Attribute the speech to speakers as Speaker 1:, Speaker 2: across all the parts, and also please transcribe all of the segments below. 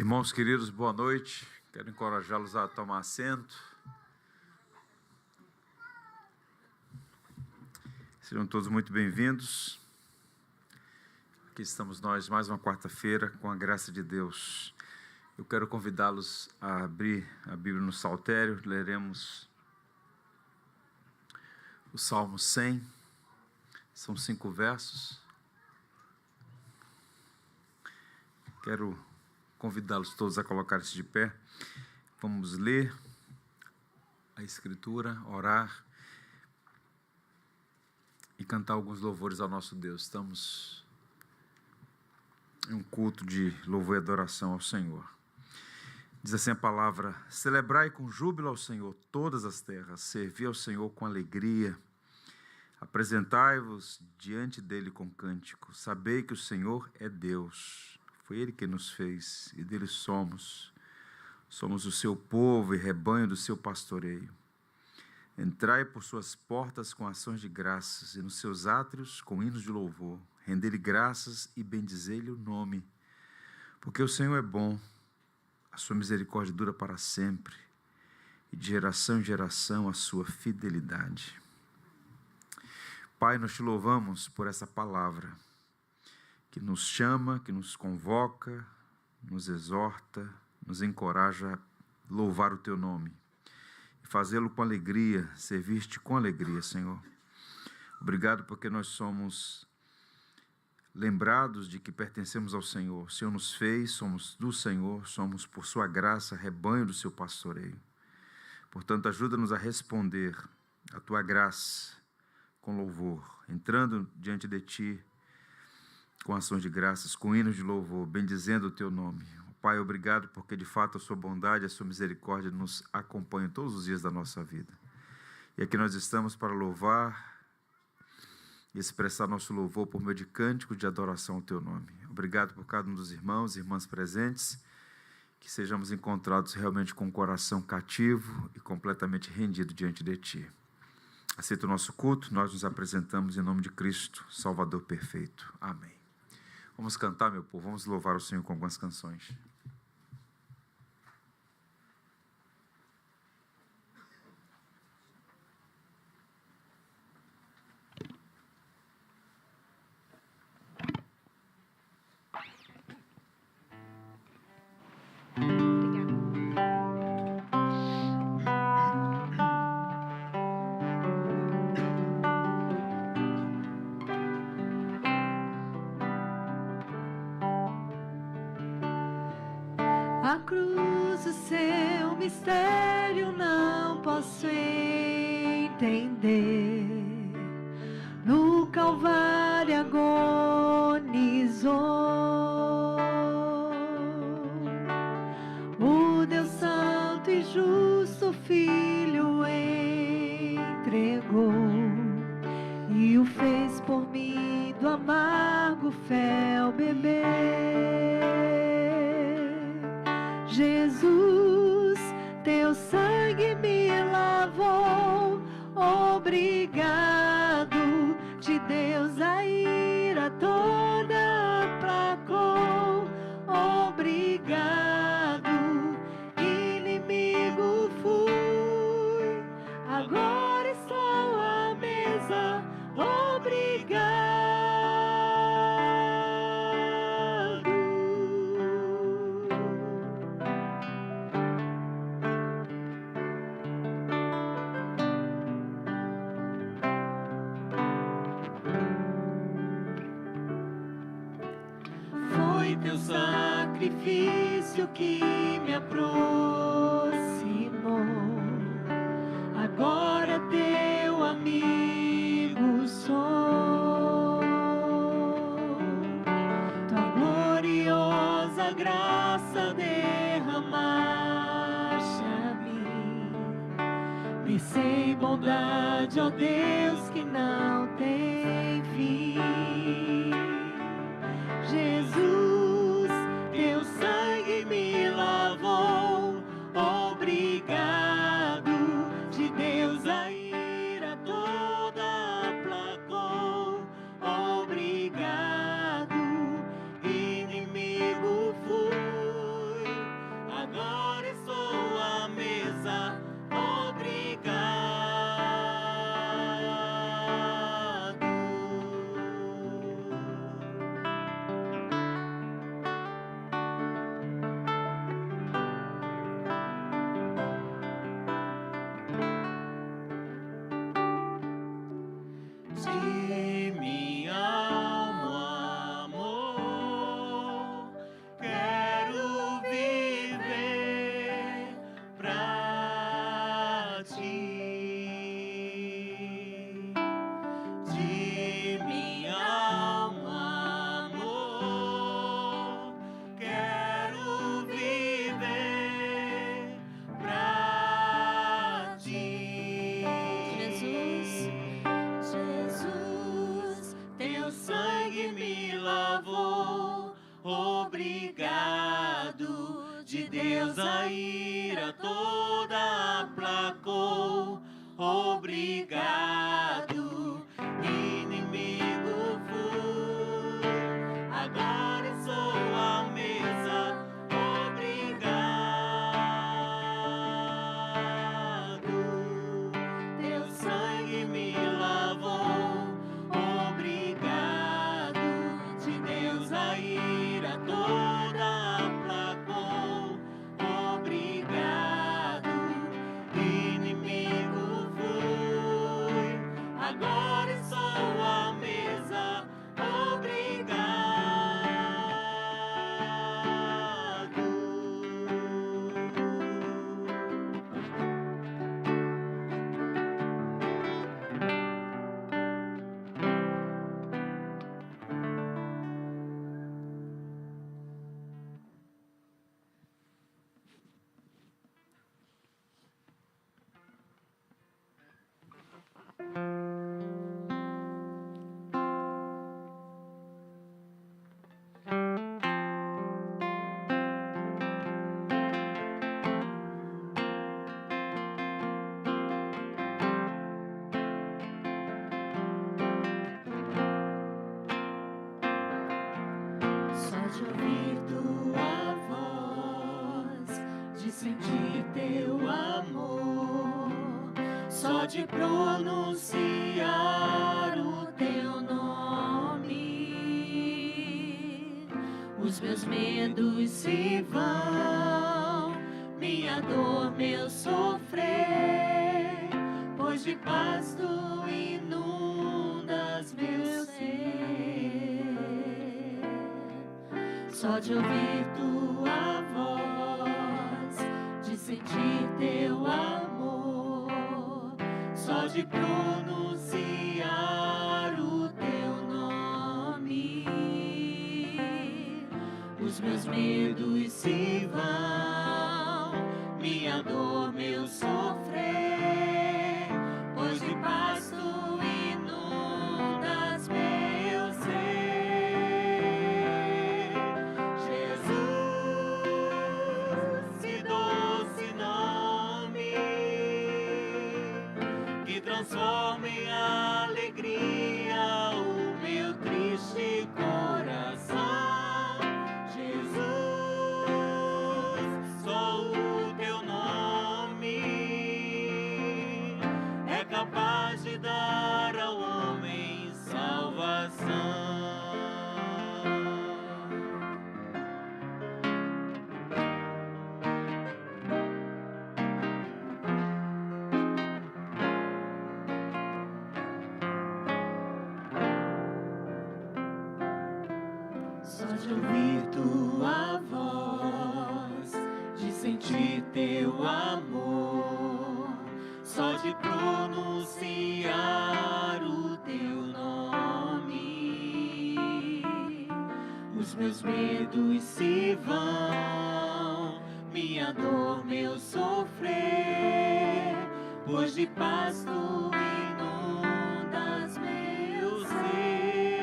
Speaker 1: Irmãos queridos, boa noite. Quero encorajá-los a tomar assento. Sejam todos muito bem-vindos. Aqui estamos nós, mais uma quarta-feira, com a graça de Deus. Eu quero convidá-los a abrir a Bíblia no Saltério. Leremos o Salmo 100. São 5 versos. Quero convidá-los todos a colocar-se de pé. Vamos ler a Escritura, orar e cantar alguns louvores ao nosso Deus. Estamos em um culto de louvor e adoração ao Senhor. Diz assim a palavra: celebrai com júbilo ao Senhor todas as terras, servi ao Senhor com alegria, apresentai-vos diante dele com cântico, sabei que o Senhor é Deus. Foi Ele que nos fez e dele somos. Somos o seu povo e rebanho do seu pastoreio. Entrai por suas portas com ações de graças e nos seus átrios com hinos de louvor. Rendei-lhe graças e bendizei-lhe o nome. Porque o Senhor é bom, a sua misericórdia dura para sempre e de geração em geração a sua fidelidade. Pai, nós te louvamos por essa palavra que nos chama, que nos convoca, nos exorta, nos encoraja a louvar o teu nome e fazê-lo com alegria, servir-te com alegria, Senhor. Obrigado porque nós somos lembrados de que pertencemos ao Senhor. O Senhor nos fez, somos do Senhor, somos por sua graça rebanho do seu pastoreio. Portanto, ajuda-nos a responder à tua graça com louvor, entrando diante de ti com ações de graças, com hinos de louvor, bendizendo o teu nome. Pai, obrigado porque de fato a sua bondade, a sua misericórdia nos acompanham todos os dias da nossa vida. E aqui nós estamos para louvar e expressar nosso louvor por meio de cântico de adoração ao teu nome. Obrigado por cada um dos irmãos e irmãs presentes, que sejamos encontrados realmente com o coração cativo e completamente rendido diante de ti. Aceita o nosso culto, nós nos apresentamos em nome de Cristo, Salvador perfeito. Amém. Vamos cantar, meu povo, vamos louvar o Senhor com algumas canções.
Speaker 2: A cruz, o seu mistério não posso entender. No Calvário agonizou o Deus Santo e Justo, Filho entregou e o fez por mim do amargo fel beber. Jesus, teu sangue me lavou, obrigado, de Deus a ira toda aplacou, obrigado, inimigo fui, agora estou à mesa, obrigado. Teu sacrifício que me aproximou, agora teu amigo sou. Tua gloriosa graça derramaste a mim, mercê e bondade, ó Deus, que não tem fim. Jesus, teu sangue me lavou, obrigado, de Deus a ira toda aplacou, obrigado, inimigo fui, obrigado. De Deus a ira toda aplacou. Obrigado. Inimigo fui, agora eu sou a mesa. Obrigado. Teu sangue me lavou. Obrigado. De Deus a ira toda aplacou. Obrigado. Inimigo fui, agora eu sou a mesa. Obrigado. Só de ouvir tua voz, de sentir teu amor, só de pronunciar o teu nome, os meus medos se vão, minha dor, meu sofrer, pois de paz tu inundas meu ser. Só de ouvir tua voz, de sentir teu amor, só de pronunciar o teu nome, os meus medos se vão, minha dor, meu sofrer, pois de paz tu inundas meu ser. Jesus, que doce nome, que transforma em alegria o meu triste coração. Jesus, só o teu nome é capaz de dar ao homem salvação. Só de ouvir tua voz, de sentir teu amor, só de pronunciar o teu nome, os meus medos se vão, minha dor, meu sofrer, pois de paz tu inundas meu ser.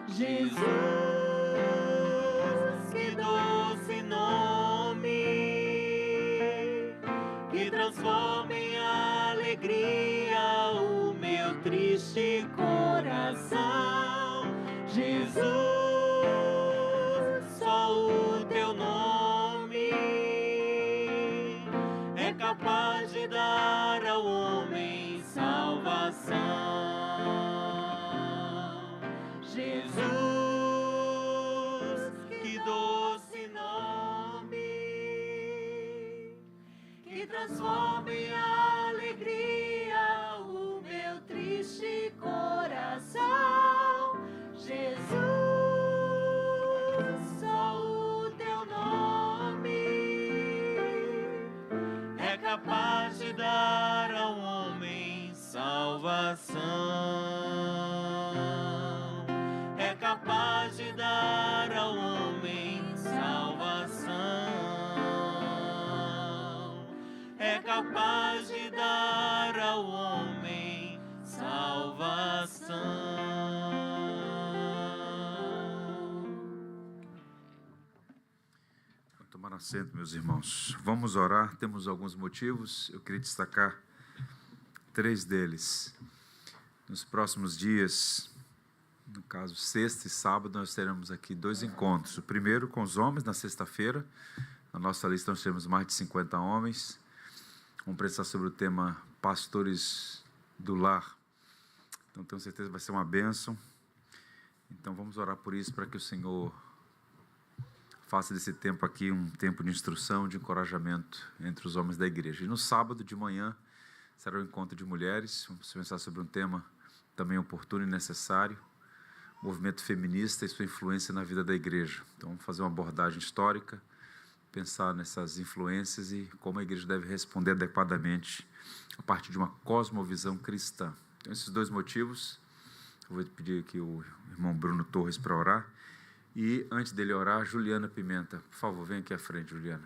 Speaker 2: Jesus, que doce nome, que transforma em alegria o meu triste coração. Jesus, só o teu nome é capaz de dar ao homem salvação. Jesus, que doce nome, que transforma em alegria o meu triste coração. Jesus, só o teu nome é capaz de dar ao homem salvação. É capaz de dar ao homem salvação. É capaz de dar ao homem salvação.
Speaker 1: tomar assento, meus irmãos. Vamos orar, temos alguns motivos. Eu queria destacar 3 deles. Nos próximos dias, no caso, sexta e sábado, nós teremos aqui 2 encontros. O primeiro com os homens, na sexta-feira. Na nossa lista nós temos mais de 50 homens. Vamos pensar sobre o tema Pastores do Lar. Então, tenho certeza que vai ser uma bênção. Então, vamos orar por isso, para que o Senhor faça desse tempo aqui um tempo de instrução, de encorajamento entre os homens da igreja. E no sábado de manhã será o encontro de mulheres. Vamos pensar sobre um tema também oportuno e necessário, movimento feminista e sua influência na vida da igreja. Então, vamos fazer uma abordagem histórica, pensar nessas influências e como a igreja deve responder adequadamente a partir de uma cosmovisão cristã. Então, esses 2 motivos, eu vou pedir aqui o irmão Bruno Torres para orar. E, antes dele orar, Juliana Pimenta. Por favor, vem aqui à frente, Juliana.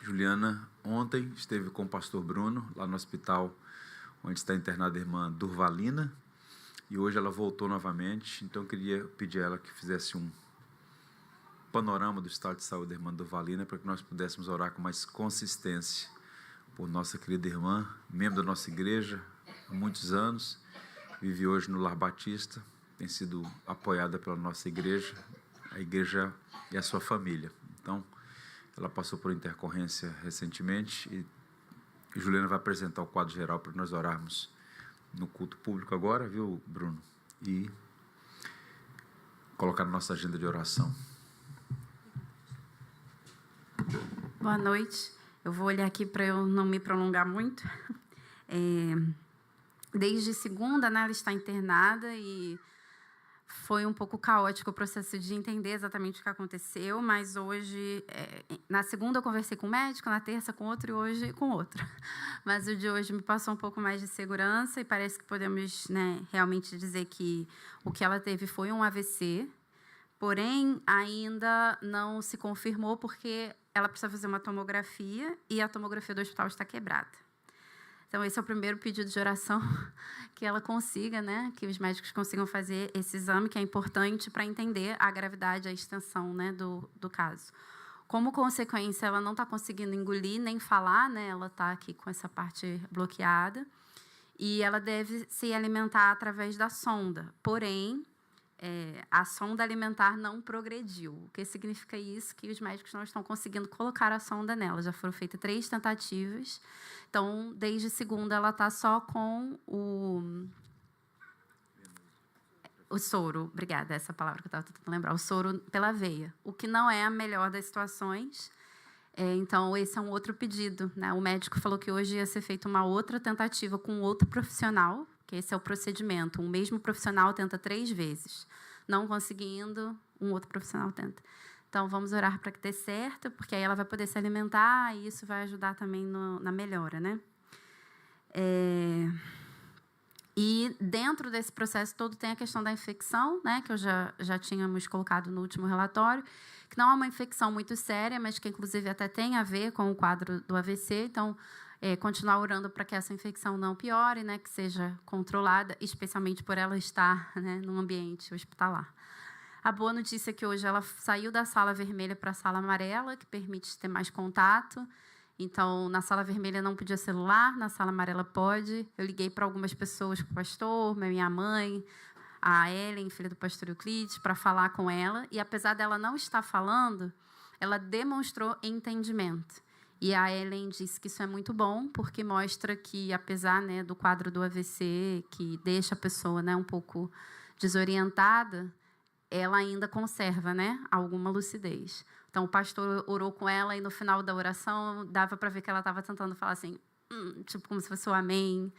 Speaker 1: Juliana, ontem, esteve com o pastor Bruno, lá no hospital onde está internada a irmã Durvalina. E hoje ela voltou novamente. Então, eu queria pedir a ela que fizesse um panorama do estado de saúde da irmã Durvalina, para que nós pudéssemos orar com mais consistência por nossa querida irmã, membro da nossa igreja há muitos anos, vive hoje no Lar Batista, tem sido apoiada pela nossa igreja, a igreja e a sua família. Então, ela passou por intercorrência recentemente e Juliana vai apresentar o quadro geral para nós orarmos no culto público agora, viu, Bruno? E colocar na nossa agenda de oração.
Speaker 3: Boa noite. Eu vou olhar aqui para eu não me prolongar muito. Desde segunda, né, ela está internada e foi um pouco caótico o processo de entender exatamente o que aconteceu, mas hoje, na segunda eu conversei com o médico, na terça com outro e hoje com outro. Mas o de hoje me passou um pouco mais de segurança e parece que podemos, né, realmente dizer que o que ela teve foi um AVC, porém, ainda não se confirmou porque ela precisa fazer uma tomografia e a tomografia do hospital está quebrada. Então, esse é o primeiro pedido de oração, que ela consiga, né, que os médicos consigam fazer esse exame, que é importante para entender a gravidade, a extensão, né, do caso. Como consequência, ela não está conseguindo engolir nem falar, né, ela está aqui com essa parte bloqueada, e ela deve se alimentar através da sonda. Porém, a sonda alimentar não progrediu. O que significa isso? Que os médicos não estão conseguindo colocar a sonda nela. Já foram feitas 3 tentativas. Então, desde segunda, ela está só com o soro. Obrigada, essa palavra que eu estava tentando lembrar. O soro pela veia, o que não é a melhor das situações. Então, esse é um outro pedido, né? O médico falou que hoje ia ser feita uma outra tentativa com outro profissional, que esse é o procedimento. Um mesmo profissional tenta 3 vezes. Não conseguindo, um outro profissional tenta. Então, vamos orar para que dê certo, porque aí ela vai poder se alimentar e isso vai ajudar também na melhora, né? E dentro desse processo todo tem a questão da infecção, né, que eu já tínhamos colocado no último relatório, que não é uma infecção muito séria, mas que, inclusive, até tem a ver com o quadro do AVC. Então, continuar orando para que essa infecção não piore, né, que seja controlada, especialmente por ela estar, né, num ambiente hospitalar. A boa notícia é que hoje ela saiu da sala vermelha para a sala amarela, que permite ter mais contato. Então, na sala vermelha não podia celular, na sala amarela pode. Eu liguei para algumas pessoas, para o pastor, minha mãe, a Ellen, filha do pastor Euclides, para falar com ela. E, apesar dela não estar falando, ela demonstrou entendimento. E a Ellen disse que isso é muito bom, porque mostra que, apesar, né, do quadro do AVC, que deixa a pessoa, né, um pouco desorientada, ela ainda conserva, né, alguma lucidez. Então, o pastor orou com ela e, no final da oração, dava para ver que ela estava tentando falar assim, tipo, como se fosse o amém.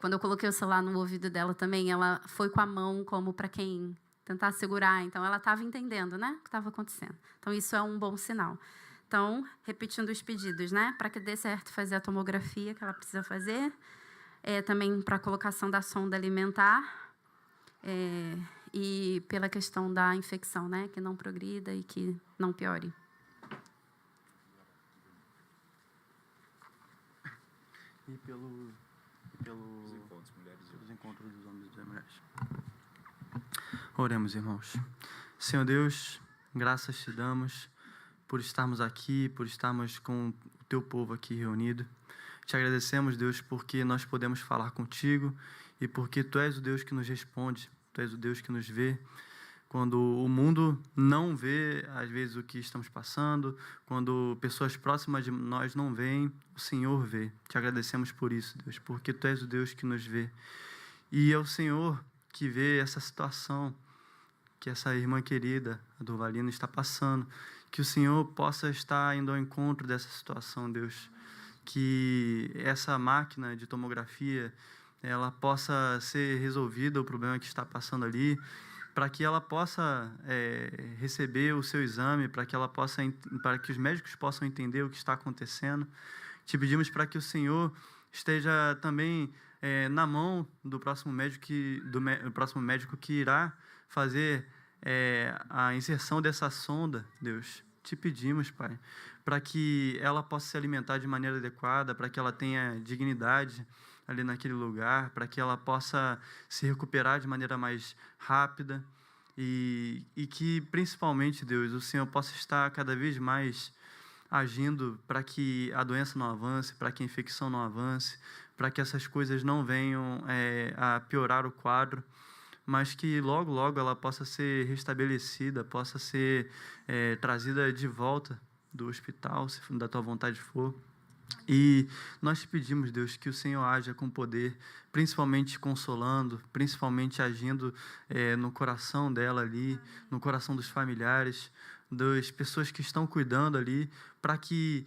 Speaker 3: Quando eu coloquei o celular no ouvido dela também, ela foi com a mão como para quem tentar segurar. Então, ela estava entendendo, né, o que estava acontecendo. Então, isso é um bom sinal. Então, repetindo os pedidos, né, para que dê certo fazer a tomografia que ela precisa fazer, também para a colocação da sonda alimentar, e pela questão da infecção, né, que não progrida e que não piore.
Speaker 4: E pelos encontros dos homens e das mulheres. Oremos, irmãos. Senhor Deus, graças te damos por estarmos aqui, por estarmos com o teu povo aqui reunido. Te agradecemos, Deus, porque nós podemos falar contigo e porque tu és o Deus que nos responde, tu és o Deus que nos vê. Quando o mundo não vê, às vezes, o que estamos passando, quando pessoas próximas de nós não veem, o Senhor vê. Te agradecemos por isso, Deus, porque tu és o Deus que nos vê. E é o Senhor que vê essa situação que essa irmã querida, a Durvalina, está passando. Que o Senhor possa estar indo ao encontro dessa situação, Deus. Que essa máquina de tomografia, ela possa ser resolvida, o problema que está passando ali, para que ela possa receber o seu exame, para que os médicos possam entender o que está acontecendo. Te pedimos para que o Senhor esteja também na mão do próximo médico que irá fazer a inserção dessa sonda, Deus. Te pedimos, Pai, para que ela possa se alimentar de maneira adequada, para que ela tenha dignidade ali naquele lugar, para que ela possa se recuperar de maneira mais rápida e que, principalmente, Deus, o Senhor possa estar cada vez mais agindo para que a doença não avance, para que a infecção não avance, para que essas coisas não venham a piorar o quadro, mas que logo, logo ela possa ser restabelecida, possa ser trazida de volta do hospital, se da tua vontade for. E nós te pedimos, Deus, que o Senhor haja com poder, principalmente consolando, principalmente agindo no coração dela ali, no coração dos familiares, das pessoas que estão cuidando ali, para que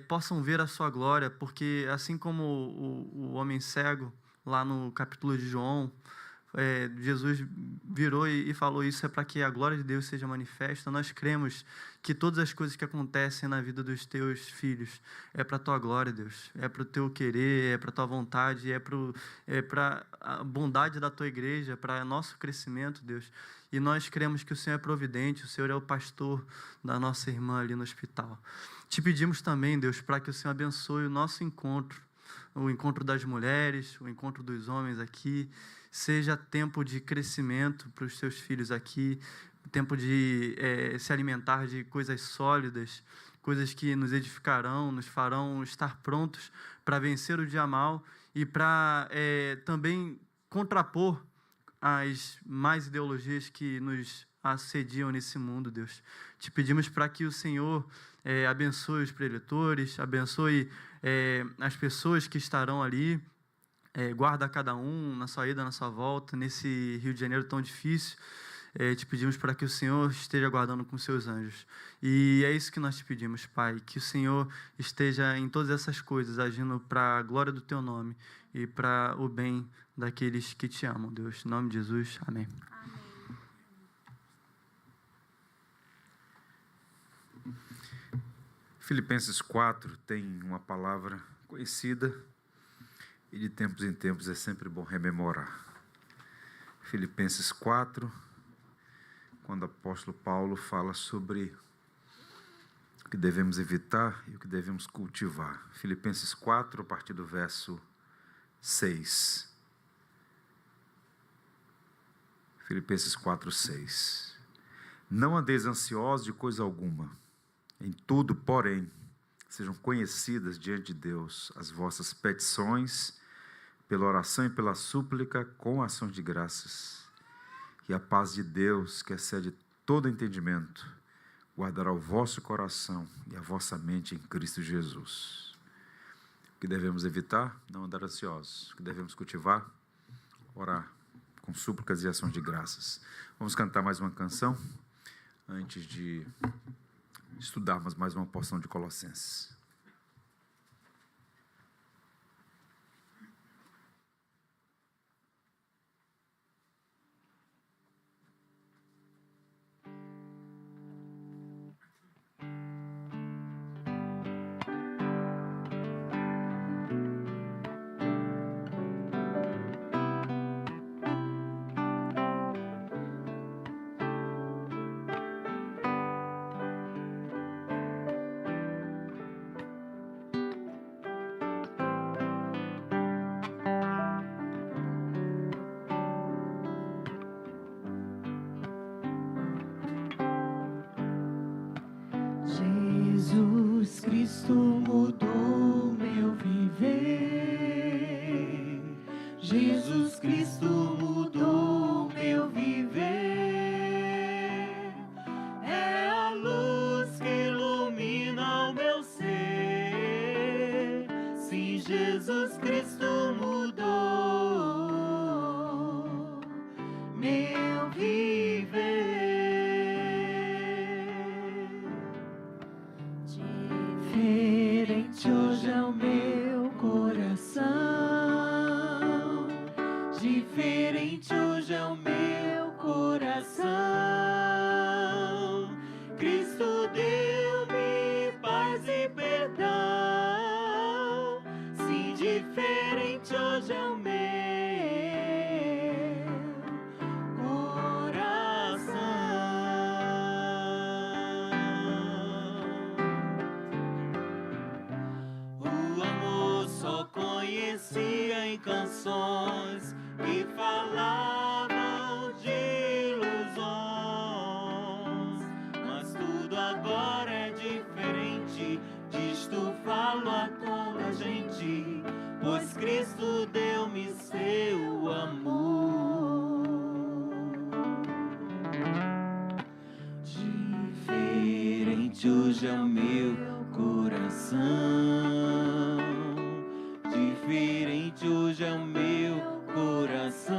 Speaker 4: possam ver a sua glória, porque assim como o homem cego, lá no capítulo de João, Jesus virou e falou, isso é para que a glória de Deus seja manifesta. Nós cremos que todas as coisas que acontecem na vida dos teus filhos é para a tua glória, Deus, é para o teu querer, é para a tua vontade, é para a bondade da tua igreja, para nosso crescimento, Deus. E nós cremos que o Senhor é providente, o Senhor é o pastor da nossa irmã ali no hospital. Te pedimos também, Deus, para que o Senhor abençoe o nosso encontro, o encontro das mulheres, o encontro dos homens aqui, seja tempo de crescimento para os teus filhos aqui, tempo de se alimentar de coisas sólidas, coisas que nos edificarão, nos farão estar prontos para vencer o dia mal e para também contrapor as más ideologias que nos assediam nesse mundo, Deus. Te pedimos para que o Senhor abençoe os preletores, abençoe as pessoas que estarão ali, guarda cada um na sua ida, na sua volta, nesse Rio de Janeiro tão difícil. Te pedimos para que o Senhor esteja guardando com seus anjos. E é isso que nós te pedimos, Pai, que o Senhor esteja em todas essas coisas, agindo para a glória do teu nome e para o bem daqueles que te amam, Deus. Em nome de Jesus, amém.
Speaker 1: Filipenses 4 tem uma palavra conhecida e de tempos em tempos é sempre bom rememorar. Filipenses 4, quando o apóstolo Paulo fala sobre o que devemos evitar e o que devemos cultivar. Filipenses 4, a partir do verso 6. Filipenses 4, 6. Não andeis ansiosos de coisa alguma. Em tudo, porém, sejam conhecidas diante de Deus as vossas petições, pela oração e pela súplica, com ações de graças. E a paz de Deus, que excede todo entendimento, guardará o vosso coração e a vossa mente em Cristo Jesus. O que devemos evitar? Não andar ansiosos. O que devemos cultivar? Orar com súplicas e ações de graças. Vamos cantar mais uma canção antes de estudarmos mais uma porção de Colossenses.
Speaker 2: Jesus Cristo mudou meu viver. Jesus Cristo mudou meu viver. É a luz que ilumina o meu ser. Sim, Jesus Cristo mudou meu viver. Diferente hoje é o meu coração. Diferente hoje é o meu coração. Cristo deu-me paz e perdão. Sim, diferente hoje é o meu coração. O amor só conhecia em canções que falavam de ilusões, mas tudo agora é diferente. Disto falo a toda gente, pois Cristo deu-me seu amor. Diferente hoje é o meu coração. Diferente hoje é o meu coração.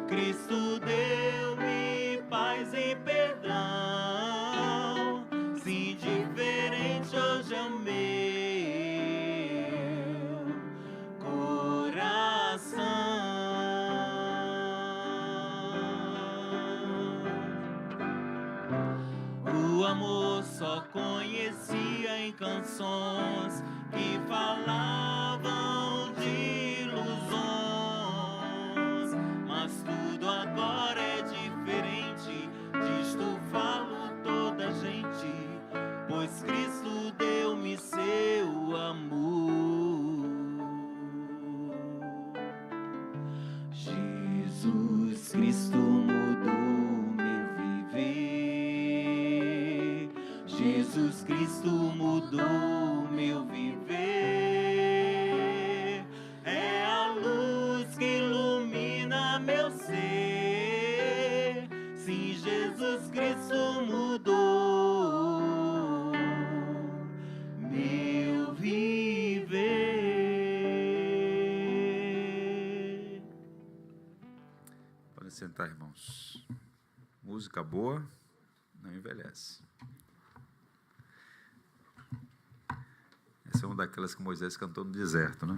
Speaker 2: Cristo deu-me paz e perdão. Sim, diferente hoje é o meu coração. O amor só conhecia em canções que falavam de ilusões, mas tudo agora é diferente. Disto falo toda gente, pois Cristo deu-me seu amor. Jesus Cristo mudou meu viver. Jesus Cristo mudou meu viver. É a luz que ilumina meu ser. Sim, Jesus Cristo mudou meu viver.
Speaker 1: Podem sentar, irmãos. Música boa não envelhece. Essa é uma daquelas que Moisés cantou no deserto, né?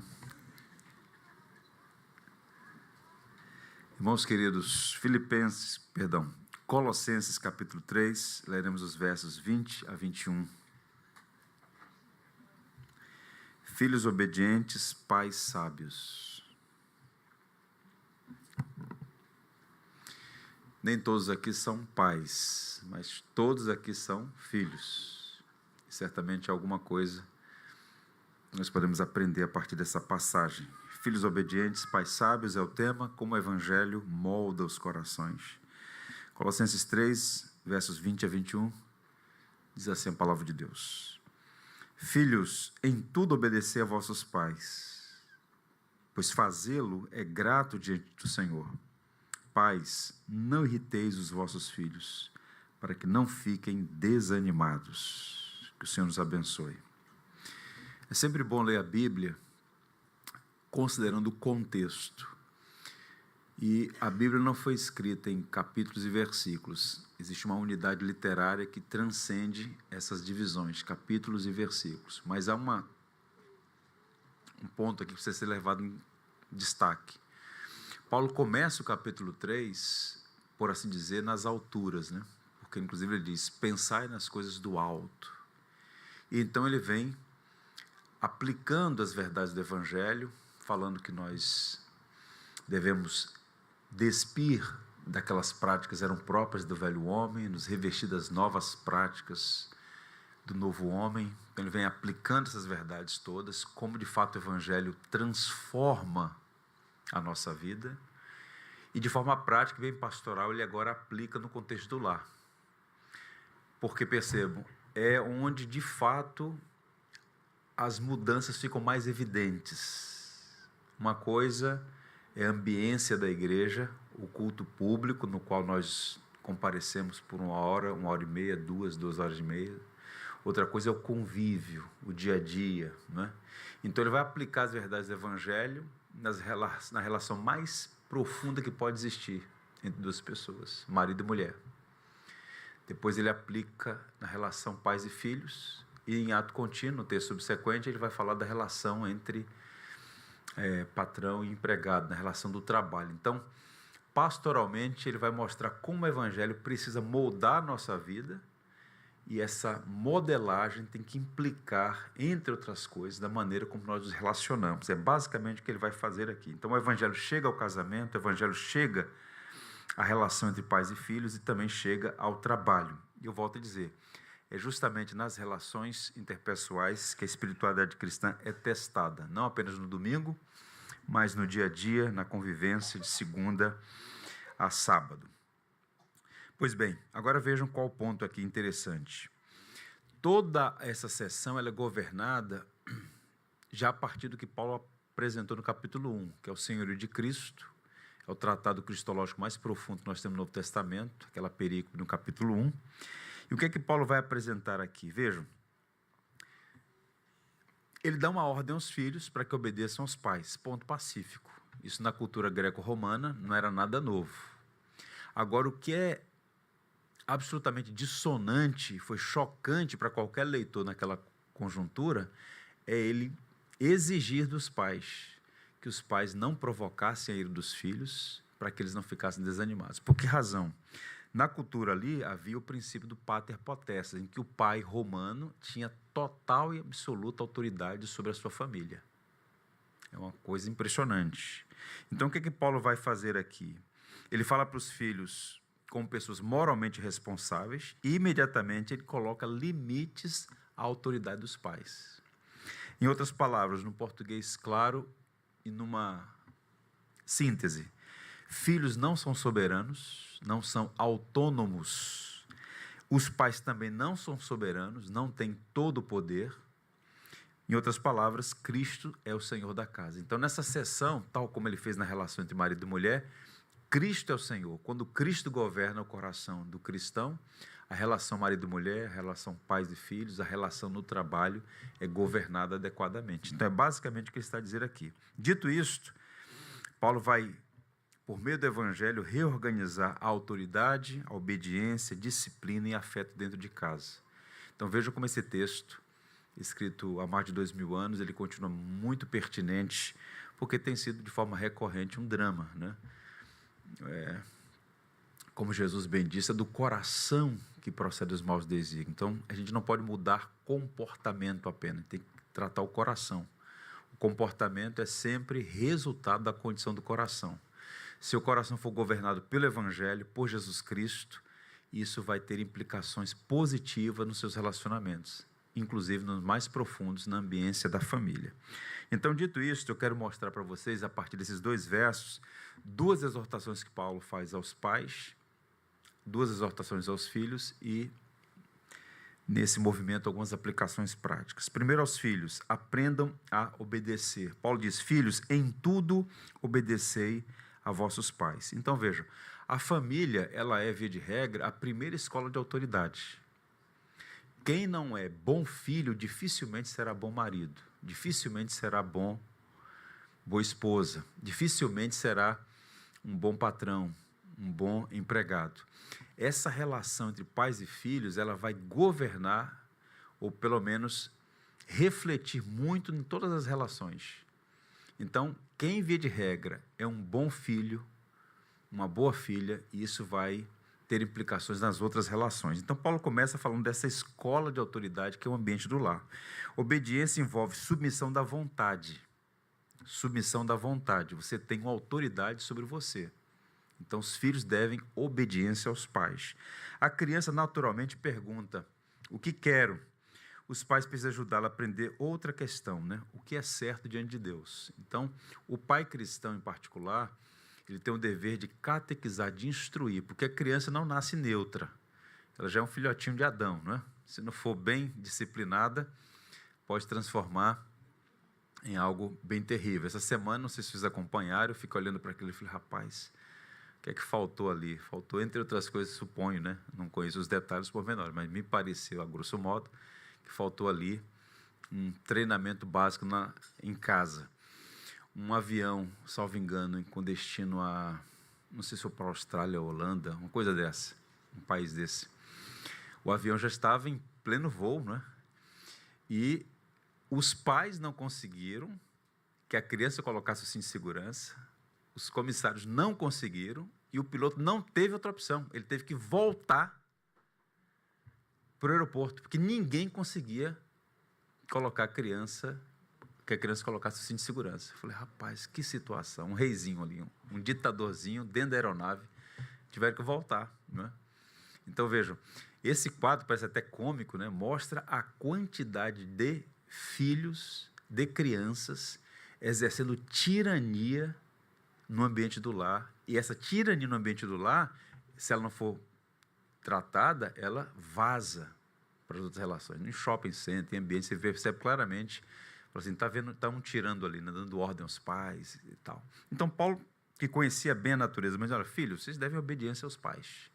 Speaker 1: Irmãos queridos, Colossenses capítulo 3, leremos os versos 20 a 21. Filhos obedientes, pais sábios. Nem todos aqui são pais, mas todos aqui são filhos. E certamente alguma coisa nós podemos aprender a partir dessa passagem. Filhos obedientes, pais sábios é o tema, como o Evangelho molda os corações. Colossenses 3, versos 20 a 21, diz assim a palavra de Deus. Filhos, em tudo obedecei a vossos pais, pois fazê-lo é grato diante do Senhor. Pais, não irriteis os vossos filhos, para que não fiquem desanimados. Que o Senhor nos abençoe. É sempre bom ler a Bíblia considerando o contexto. E a Bíblia não foi escrita em capítulos e versículos. Existe uma unidade literária que transcende essas divisões, capítulos e versículos. Mas há um ponto aqui que precisa ser levado em destaque. Paulo começa o capítulo 3, por assim dizer, nas alturas, né? Porque inclusive ele diz, pensai nas coisas do alto. E então ele vem aplicando as verdades do Evangelho, falando que nós devemos despir daquelas práticas que eram próprias do velho homem, nos revestir das novas práticas do novo homem. Então ele vem aplicando essas verdades todas, como de fato o Evangelho transforma a nossa vida, e de forma prática, bem pastoral, ele agora aplica no contexto do lar. Porque, percebam, é onde, de fato, as mudanças ficam mais evidentes. Uma coisa é a ambiência da igreja, o culto público, no qual nós comparecemos por 1 hora, 1h30, 2 horas e meia. Outra coisa é o convívio, o dia a dia, né? Então, ele vai aplicar as verdades do Evangelho na relação mais profunda que pode existir entre duas pessoas, marido e mulher. Depois ele aplica na relação pais e filhos, e em ato contínuo, no texto subsequente, ele vai falar da relação entre patrão e empregado, na relação do trabalho. Então, pastoralmente, ele vai mostrar como o Evangelho precisa moldar a nossa vida, e essa modelagem tem que implicar, entre outras coisas, da maneira como nós nos relacionamos. É basicamente o que ele vai fazer aqui. Então, o Evangelho chega ao casamento, o Evangelho chega à relação entre pais e filhos e também chega ao trabalho. E eu volto a dizer, é justamente nas relações interpessoais que a espiritualidade cristã é testada, não apenas no domingo, mas no dia a dia, na convivência de segunda a sábado. Pois bem, agora vejam qual ponto aqui interessante. Toda essa sessão ela é governada já a partir do que Paulo apresentou no capítulo 1, que é o senhorio de Cristo, é o tratado cristológico mais profundo que nós temos no Novo Testamento, aquela perícope no capítulo 1. E o que é que Paulo vai apresentar aqui? Vejam, ele dá uma ordem aos filhos para que obedeçam aos pais, ponto pacífico. Isso na cultura greco-romana não era nada novo. Agora, o que é absolutamente dissonante, foi chocante para qualquer leitor naquela conjuntura, é ele exigir dos pais que os pais não provocassem a ira dos filhos para que eles não ficassem desanimados. Por que razão? Na cultura ali havia o princípio do pater potestas, em que o pai romano tinha total e absoluta autoridade sobre a sua família. É uma coisa impressionante. Então, o que Paulo vai fazer aqui? Ele fala para os filhos como pessoas moralmente responsáveis e, imediatamente, ele coloca limites à autoridade dos pais. Em outras palavras, no português claro e numa síntese, filhos não são soberanos, não são autônomos. Os pais também não são soberanos, não têm todo o poder. Em outras palavras, Cristo é o Senhor da casa. Então, nessa sessão, tal como ele fez na relação entre marido e mulher, Cristo é o Senhor. Quando Cristo governa o coração do cristão, a relação marido-mulher, a relação pais e filhos, a relação no trabalho é governada adequadamente. Então, é basicamente o que ele está a dizer aqui. Dito isto, Paulo vai, por meio do Evangelho, reorganizar a autoridade, a obediência, a disciplina e afeto dentro de casa. Então, vejam como esse texto, escrito há mais de 2000 anos, ele continua muito pertinente, porque tem sido, de forma recorrente, um drama, né? Como Jesus bem disse, é do coração que procede os maus desígnios. Então, a gente não pode mudar comportamento apenas, tem que tratar o coração. O comportamento é sempre resultado da condição do coração. Se o coração for governado pelo Evangelho, por Jesus Cristo, isso vai ter implicações positivas nos seus relacionamentos, inclusive nos mais profundos, na ambiência da família. Então, dito isso, eu quero mostrar para vocês, a partir desses 2 versos, 2 exortações que Paulo faz aos pais, 2 exortações aos filhos e, nesse movimento, algumas aplicações práticas. Primeiro aos filhos, aprendam a obedecer. Paulo diz, filhos, em tudo obedecei a vossos pais. Então, vejam, a família, ela é, via de regra, a primeira escola de autoridade. Quem não é bom filho, dificilmente será bom marido, dificilmente será boa esposa, dificilmente será um bom patrão, um bom empregado. Essa relação entre pais e filhos, ela vai governar, ou pelo menos refletir muito em todas as relações. Então, quem, via de regra, é um bom filho, uma boa filha, e isso vai ter implicações nas outras relações. Então, Paulo começa falando dessa escola de autoridade que é o ambiente do lar. Obediência envolve submissão da vontade. Submissão da vontade. Você tem uma autoridade sobre você. Então, os filhos devem obediência aos pais. A criança naturalmente pergunta, o que quero? Os pais precisam ajudá-la a aprender outra questão, né? O que é certo diante de Deus. Então, o pai cristão em particular, ele tem o dever de catequizar, de instruir, porque a criança não nasce neutra. ela já é um filhotinho de Adão, não é? Se não for bem disciplinada, pode transformar em algo bem terrível. Essa semana, não sei se vocês acompanharam, eu fico olhando para aquilo e falei, rapaz, o que é que faltou ali? Faltou, entre outras coisas, suponho, né? Não conheço os detalhes pormenores, mas me pareceu, a grosso modo, que faltou ali um treinamento básico em casa. Um avião, salvo engano, com destino a, não sei se foi para a Austrália ou Holanda, uma coisa dessa, um país desse. O avião já estava em pleno voo, né? E os pais não conseguiram que a criança colocasse o cinto de segurança, os comissários não conseguiram e o piloto não teve outra opção. Ele teve que voltar para o aeroporto, porque ninguém conseguia colocar que a criança colocasse o cinto de segurança. Eu falei, rapaz, que situação. Um reizinho ali, um ditadorzinho dentro da aeronave, tiveram que voltar, não é? Então, vejam, esse quadro parece até cômico, né? Mostra a quantidade de filhos, de crianças, exercendo tirania no ambiente do lar. E essa tirania no ambiente do lar, se ela não for tratada, ela vaza para as outras relações. No shopping center, em ambiente, você percebe claramente, assim, estão tirando ali, né, dando ordem aos pais e tal. Então, Paulo, que conhecia bem a natureza, mas olha, filhos, vocês devem obediência aos pais.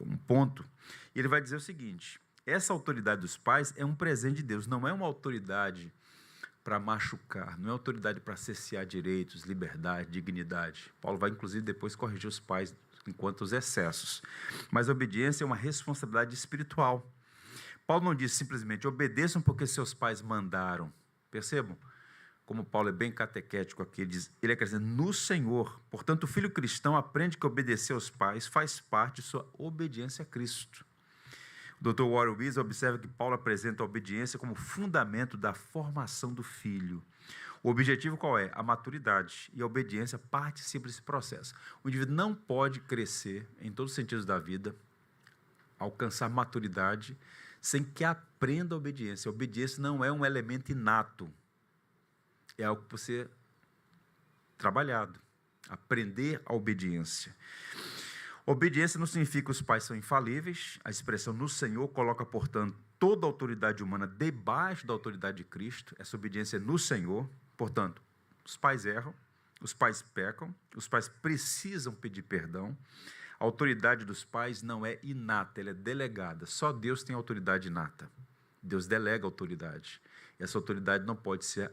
Speaker 1: Um ponto. E ele vai dizer o seguinte, essa autoridade dos pais é um presente de Deus, não é uma autoridade para machucar, não é autoridade para cessear direitos, liberdade, dignidade. Paulo vai, inclusive, depois corrigir os pais enquanto os excessos. Mas a obediência é uma responsabilidade espiritual. Paulo não diz simplesmente, obedeçam porque seus pais mandaram. Percebam? Como Paulo é bem catequético aqui, ele acrescenta, no Senhor. Portanto, o filho cristão aprende que obedecer aos pais faz parte de sua obediência a Cristo. O Dr. Warren Wieser observa que Paulo apresenta a obediência como fundamento da formação do filho. O objetivo qual é? A maturidade. E a obediência participa desse processo. O indivíduo não pode crescer em todos os sentidos da vida, alcançar maturidade, sem que aprenda a obediência. A obediência não é um elemento inato. É algo que pode ser trabalhado. Aprender a obediência. Obediência não significa que os pais são infalíveis. A expressão no Senhor coloca, portanto, toda a autoridade humana debaixo da autoridade de Cristo. Essa obediência é no Senhor. Portanto, os pais erram, os pais pecam, os pais precisam pedir perdão. A autoridade dos pais não é inata, ela é delegada. Só Deus tem autoridade inata. Deus delega autoridade. Essa autoridade não pode ser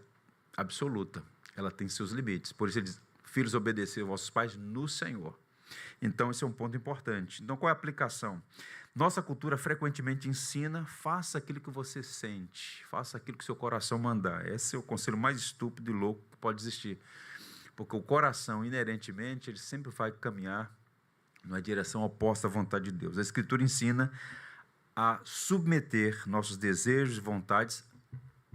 Speaker 1: absoluta. Ela tem seus limites. Por isso ele diz, filhos, obedecei aos vossos pais no Senhor. Então, esse é um ponto importante. Então, qual é a aplicação? Nossa cultura frequentemente ensina, faça aquilo que você sente, faça aquilo que seu coração mandar. Esse é o conselho mais estúpido e louco que pode existir. Porque o coração, inerentemente, ele sempre vai caminhar numa direção oposta à vontade de Deus. A Escritura ensina a submeter nossos desejos e vontades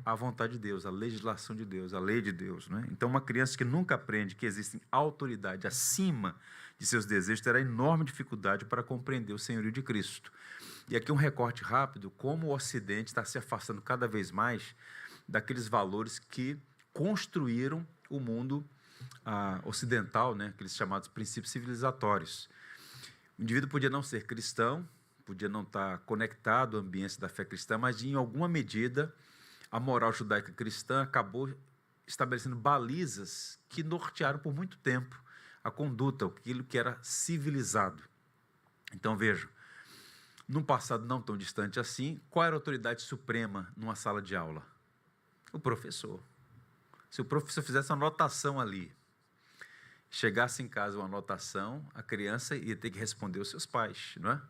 Speaker 1: à vontade de Deus, à legislação de Deus, à lei de Deus, né? Então, uma criança que nunca aprende que existe autoridade acima de seus desejos terá enorme dificuldade para compreender o senhorio de Cristo. E aqui um recorte rápido, como o Ocidente está se afastando cada vez mais daqueles valores que construíram o mundo ocidental, né? Aqueles chamados princípios civilizatórios. O indivíduo podia não ser cristão, podia não estar conectado ao ambiente da fé cristã, mas, em alguma medida, a moral judaica cristã acabou estabelecendo balizas que nortearam por muito tempo a conduta, aquilo que era civilizado. Então, vejam, num passado não tão distante assim, qual era a autoridade suprema numa sala de aula? O professor. Se o professor fizesse uma anotação ali, chegasse em casa uma anotação, a criança ia ter que responder aos seus pais, não é?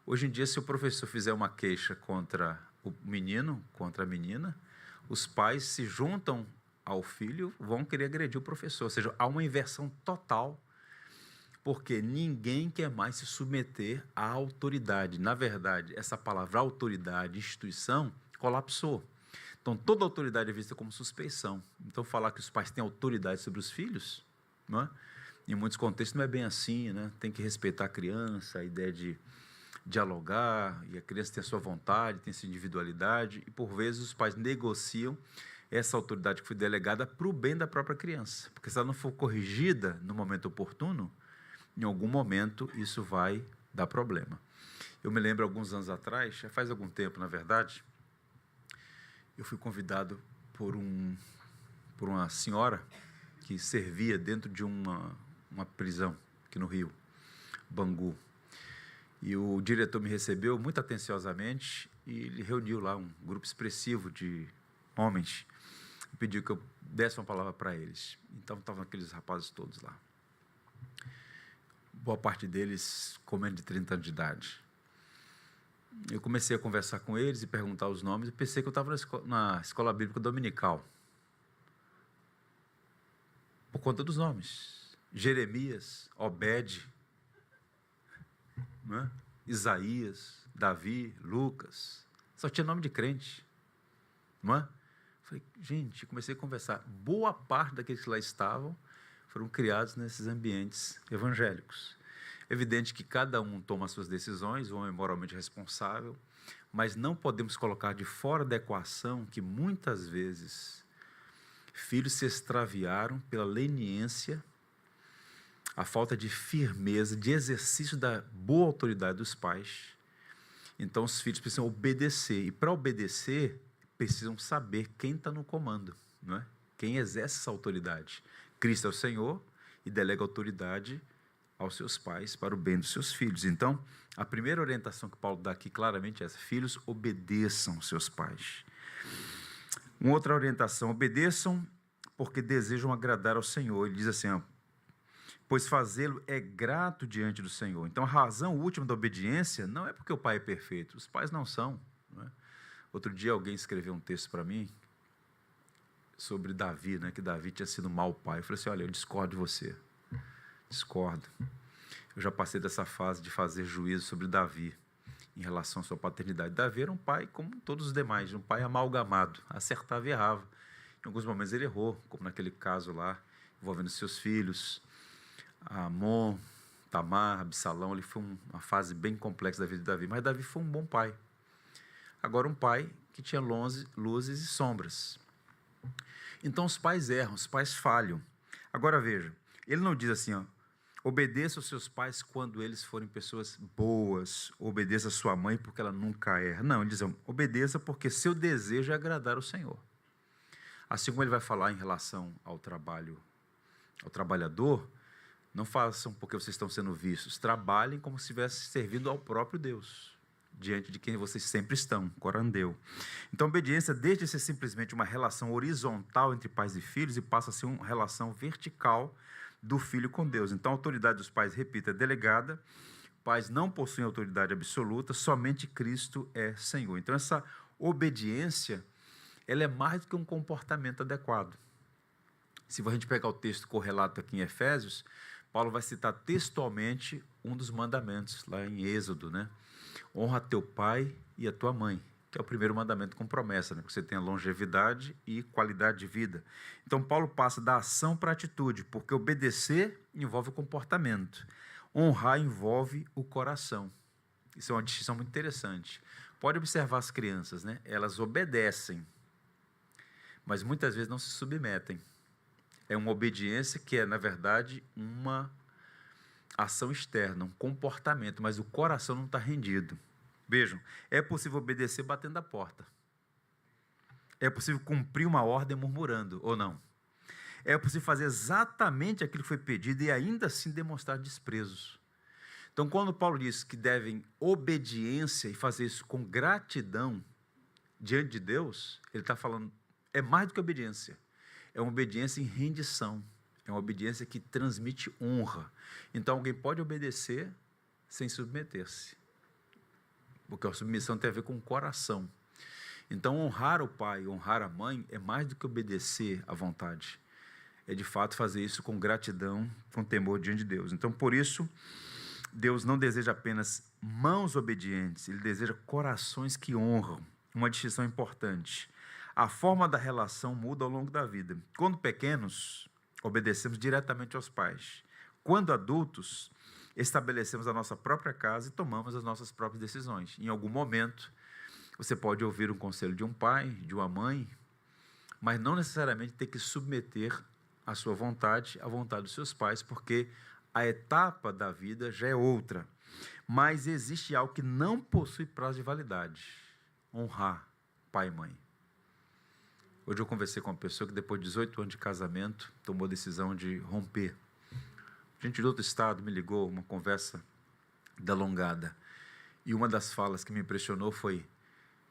Speaker 1: Hoje em dia, se o professor fizer uma queixa contra o menino, contra a menina, os pais se juntam ao filho, vão querer agredir o professor. Ou seja, há uma inversão total, porque ninguém quer mais se submeter à autoridade. Na verdade, essa palavra autoridade, instituição, colapsou. Então, toda autoridade é vista como suspeição. Então, falar que os pais têm autoridade sobre os filhos, não é? Em muitos contextos não é bem assim, né? Tem que respeitar a criança, a ideia de dialogar, e a criança tem a sua vontade, tem a sua individualidade, e por vezes os pais negociam essa autoridade que foi delegada para o bem da própria criança, porque se ela não for corrigida no momento oportuno, em algum momento isso vai dá problema. Eu me lembro, alguns anos atrás, já faz algum tempo, na verdade, eu fui convidado por uma senhora que servia dentro de uma prisão aqui no Rio, Bangu. E o diretor me recebeu muito atenciosamente e ele reuniu lá um grupo expressivo de homens e pediu que eu desse uma palavra para eles. Então, estavam aqueles rapazes todos lá. Boa parte deles com menos de 30 anos de idade. Eu comecei a conversar com eles e perguntar os nomes e pensei que eu estava na escola bíblica dominical. Por conta dos nomes. Jeremias, Obed, né? Isaías, Davi, Lucas. Só tinha nome de crente. Não é? Falei, gente, comecei a conversar. Boa parte daqueles que lá estavam foram criados nesses ambientes evangélicos. Evidente que cada um toma as suas decisões, um é moralmente responsável, mas não podemos colocar de fora da equação que muitas vezes filhos se extraviaram pela leniência, a falta de firmeza, de exercício da boa autoridade dos pais. Então, os filhos precisam obedecer. E, para obedecer, precisam saber quem está no comando, não é? Quem exerce essa autoridade. Cristo é o Senhor e delega autoridade aos seus pais para o bem dos seus filhos. Então, a primeira orientação que Paulo dá aqui claramente é essa: filhos, obedeçam aos seus pais. Uma outra orientação: obedeçam porque desejam agradar ao Senhor. Ele diz assim, ó, pois fazê-lo é grato diante do Senhor. Então, a razão última da obediência não é porque o pai é perfeito. Os pais não são. Não é? Outro dia alguém escreveu um texto para mim sobre Davi, né, que Davi tinha sido um mau pai. Eu falei assim, olha, eu discordo de você. Discordo. Eu já passei dessa fase de fazer juízo sobre Davi em relação à sua paternidade. Davi era um pai como todos os demais, um pai amalgamado, acertava e errava. Em alguns momentos ele errou, como naquele caso lá, envolvendo seus filhos, Amon, Tamar, Absalão. Ele foi uma fase bem complexa da vida de Davi, mas Davi foi um bom pai. Agora, um pai que tinha luzes e sombras. Então, os pais erram, os pais falham. Agora, veja, ele não diz assim, ó, obedeça aos seus pais quando eles forem pessoas boas, obedeça a sua mãe porque ela nunca erra. Não, ele diz, obedeça porque seu desejo é agradar o Senhor. Assim como ele vai falar em relação ao trabalho, ao trabalhador, não façam porque vocês estão sendo vistos, trabalhem como se estivessem servindo ao próprio Deus, diante de quem vocês sempre estão, corandeu. Então, a obediência deixa de ser simplesmente uma relação horizontal entre pais e filhos e passa a ser uma relação vertical do filho com Deus. Então, a autoridade dos pais, repito, é delegada, pais não possuem autoridade absoluta, somente Cristo é Senhor. Então, essa obediência, ela é mais do que um comportamento adequado. Se a gente pegar o texto correlato aqui em Efésios, Paulo vai citar textualmente um dos mandamentos, lá em Êxodo, né? Honra teu pai e a tua mãe, que é o primeiro mandamento com promessa, né? Que você tenha longevidade e qualidade de vida. Então, Paulo passa da ação para a atitude, porque obedecer envolve o comportamento, honrar envolve o coração. Isso é uma distinção muito interessante. Pode observar as crianças, né? Elas obedecem, mas muitas vezes não se submetem. É uma obediência que é, na verdade, uma ação externa, um comportamento, mas o coração não está rendido. Vejam, é possível obedecer batendo a porta. É possível cumprir uma ordem murmurando, ou não? É possível fazer exatamente aquilo que foi pedido e ainda assim demonstrar desprezos. Então, quando Paulo diz que devem obediência e fazer isso com gratidão diante de Deus, ele está falando, é mais do que obediência. É uma obediência em rendição. É uma obediência que transmite honra. Então, alguém pode obedecer sem submeter-se. Porque a submissão tem a ver com o coração. Então, honrar o pai, honrar a mãe, é mais do que obedecer à vontade. É, de fato, fazer isso com gratidão, com temor diante de Deus. Então, por isso, Deus não deseja apenas mãos obedientes, Ele deseja corações que honram. Uma distinção importante. A forma da relação muda ao longo da vida. Quando pequenos, obedecemos diretamente aos pais. Quando adultos, estabelecemos a nossa própria casa e tomamos as nossas próprias decisões. Em algum momento, você pode ouvir um conselho de um pai, de uma mãe, mas não necessariamente ter que submeter a sua vontade à vontade dos seus pais, porque a etapa da vida já é outra. Mas existe algo que não possui prazo de validade: honrar pai e mãe. Hoje eu conversei com uma pessoa que depois de 18 anos de casamento tomou a decisão de romper. Gente de outro estado me ligou, uma conversa delongada. E uma das falas que me impressionou foi: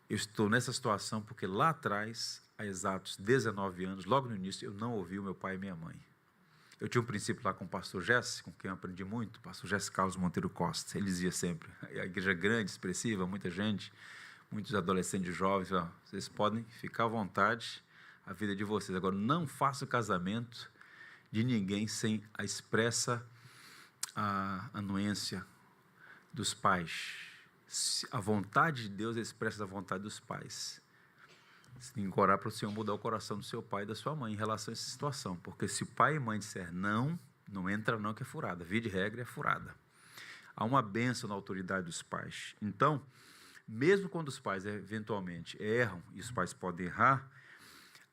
Speaker 1: eu estou nessa situação porque lá atrás, há exatos 19 anos, logo no início, eu não ouvi o meu pai e minha mãe. Eu tinha um princípio lá com o pastor Jesse, com quem eu aprendi muito, o pastor Jesse Carlos Monteiro Costa. Ele dizia sempre, a igreja é grande, expressiva, muita gente, muitos adolescentes jovens, ó, vocês podem ficar à vontade, a vida é de vocês. Agora, não faça o casamento de ninguém sem a expressa anuência dos pais. A vontade de Deus expressa a vontade dos pais. Você tem que orar para o Senhor mudar o coração do seu pai e da sua mãe em relação a essa situação. Porque se pai e mãe disser não, não entra não, que é furada. Via de regra é furada. Há uma bênção na autoridade dos pais. Então, mesmo quando os pais eventualmente erram, e os pais podem errar,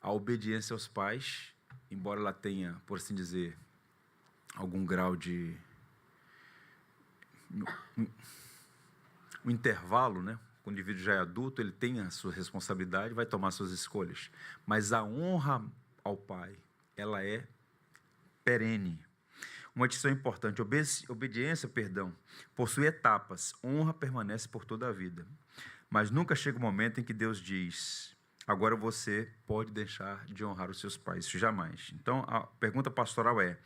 Speaker 1: a obediência aos pais, embora ela tenha, por assim dizer, algum grau de um intervalo, né? Quando o indivíduo já é adulto, ele tem a sua responsabilidade, vai tomar suas escolhas. Mas a honra ao pai, ela é perene. Uma decisão importante: obediência, possui etapas. Honra permanece por toda a vida. Mas nunca chega o momento em que Deus diz: agora você pode deixar de honrar os seus pais. Isso jamais. Então, a pergunta pastoral é: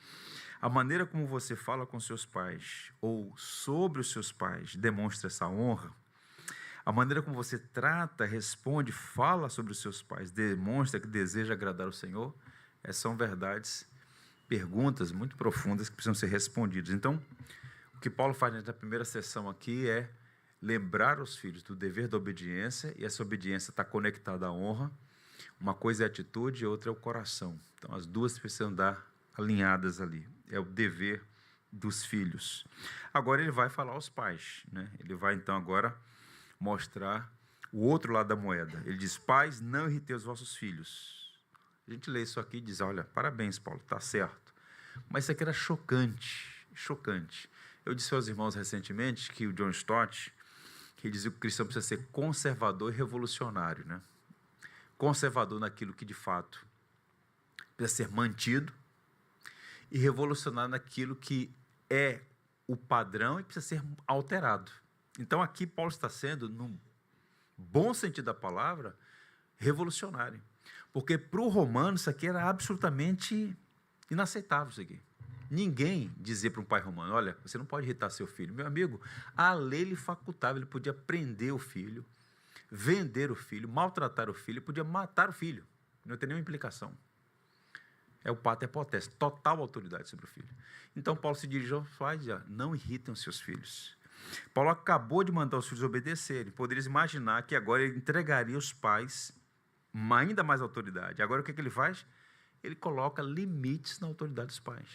Speaker 1: a maneira como você fala com seus pais ou sobre os seus pais demonstra essa honra? A maneira como você trata, responde, fala sobre os seus pais demonstra que deseja agradar o Senhor? Essas são verdades, perguntas muito profundas que precisam ser respondidas. Então, o que Paulo faz na primeira sessão aqui é lembrar os filhos do dever da obediência, e essa obediência está conectada à honra. Uma coisa é a atitude e outra é o coração. Então, as duas precisam dar alinhadas ali. É o dever dos filhos. Agora ele vai falar aos pais, né? Ele vai, então, agora mostrar o outro lado da moeda. Ele diz: pais, não irritei os vossos filhos. A gente lê isso aqui e diz: olha, parabéns, Paulo, está certo. Mas isso aqui era chocante, chocante. Eu disse aos irmãos recentemente que o John Stott, que ele dizia que o cristão precisa ser conservador e revolucionário, né? Conservador naquilo que, de fato, precisa ser mantido, e revolucionário naquilo que é o padrão e precisa ser alterado. Então, aqui Paulo está sendo, no bom sentido da palavra, revolucionário. Porque para o romano isso aqui era absolutamente inaceitável. Isso aqui. Ninguém dizia para um pai romano: olha, você não pode irritar seu filho. Meu amigo, a lei lhe facultava, ele podia prender o filho, vender o filho, maltratar o filho, podia matar o filho. Não tem nenhuma implicação. É o pater potestas, total autoridade sobre o filho. Então, Paulo se dirige aos pais e diz: não irritem os seus filhos. Paulo acabou de mandar os filhos obedecerem. Poderias imaginar que agora ele entregaria aos pais ainda mais autoridade. Agora, o que ele faz? Ele coloca limites na autoridade dos pais.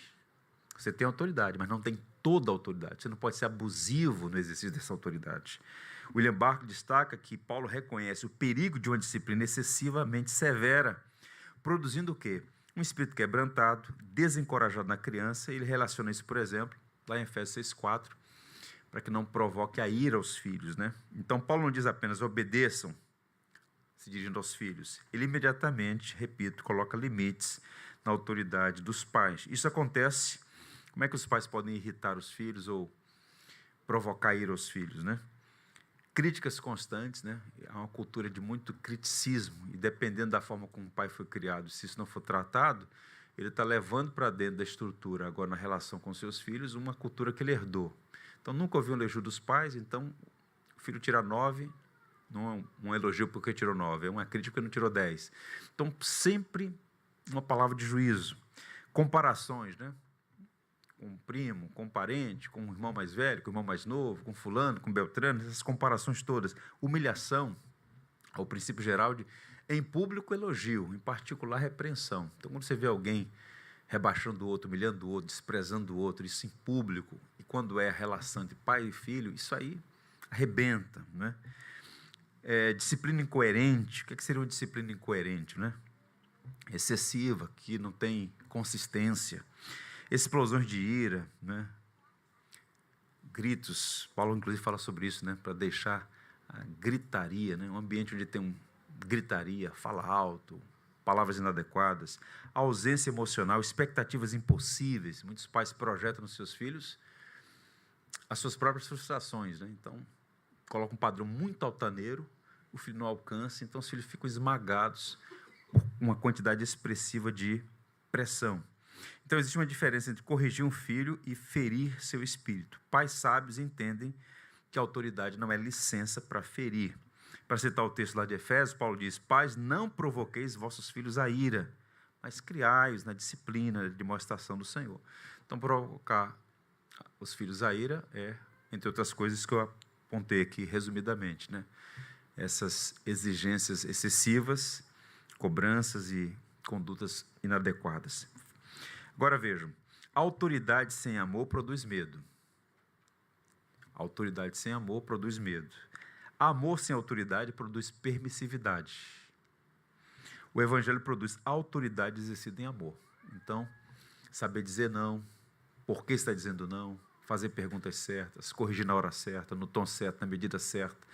Speaker 1: Você tem autoridade, mas não tem toda a autoridade. Você não pode ser abusivo no exercício dessa autoridade. William Barclay destaca que Paulo reconhece o perigo de uma disciplina excessivamente severa, produzindo o quê? Um espírito quebrantado, desencorajado na criança. Ele relaciona isso, por exemplo, lá em Efésios 6,4, para que não provoque a ira aos filhos, né? Então, Paulo não diz apenas obedeçam, se dirigindo aos filhos. Ele imediatamente, repito, coloca limites na autoridade dos pais. Isso acontece. Como é que os pais podem irritar os filhos ou provocar ira aos filhos, né? Críticas constantes, né? Há uma cultura de muito criticismo, e dependendo da forma como o pai foi criado, se isso não for tratado, ele está levando para dentro da estrutura, agora na relação com seus filhos, uma cultura que ele herdou. Então, nunca ouviu um elogio dos pais, então o filho tira 9, não é um elogio porque tirou 9, é uma crítica porque não tirou 10. Então, sempre uma palavra de juízo. Comparações, né? Com um primo, com um parente, com um irmão mais velho, com um irmão mais novo, com fulano, com Beltrano, essas comparações todas. Humilhação, ao princípio geral de, em público, elogio, em particular, repreensão. Então, quando você vê alguém rebaixando o outro, humilhando o outro, desprezando o outro, isso em público, e quando é a relação de pai e filho, isso aí arrebenta, né? Disciplina incoerente. O que seria uma disciplina incoerente, né? Excessiva, que não tem consistência. Explosões de ira, né? gritos. Paulo, inclusive, fala sobre isso, né? Para deixar a gritaria, né? Um ambiente onde tem gritaria, fala alto, palavras inadequadas, ausência emocional, expectativas impossíveis. Muitos pais projetam nos seus filhos as suas próprias frustrações, né? Então, coloca um padrão muito altaneiro, o filho não alcança, então os filhos ficam esmagados por uma quantidade expressiva de pressão. Então, existe uma diferença entre corrigir um filho e ferir seu espírito. Pais sábios entendem que a autoridade não é licença para ferir. Para citar o texto lá de Efésios, Paulo diz: pais, não provoqueis vossos filhos a ira, mas criai-os na disciplina, na demonstração do Senhor. Então, provocar os filhos a ira é, entre outras coisas, que eu apontei aqui resumidamente, né? Essas exigências excessivas, cobranças e condutas inadequadas. Agora vejam, autoridade sem amor produz medo. Autoridade sem amor produz medo. Amor sem autoridade produz permissividade. O Evangelho produz autoridade exercida em amor. Então, saber dizer não, por que está dizendo não, fazer perguntas certas, corrigir na hora certa, no tom certo, na medida certa.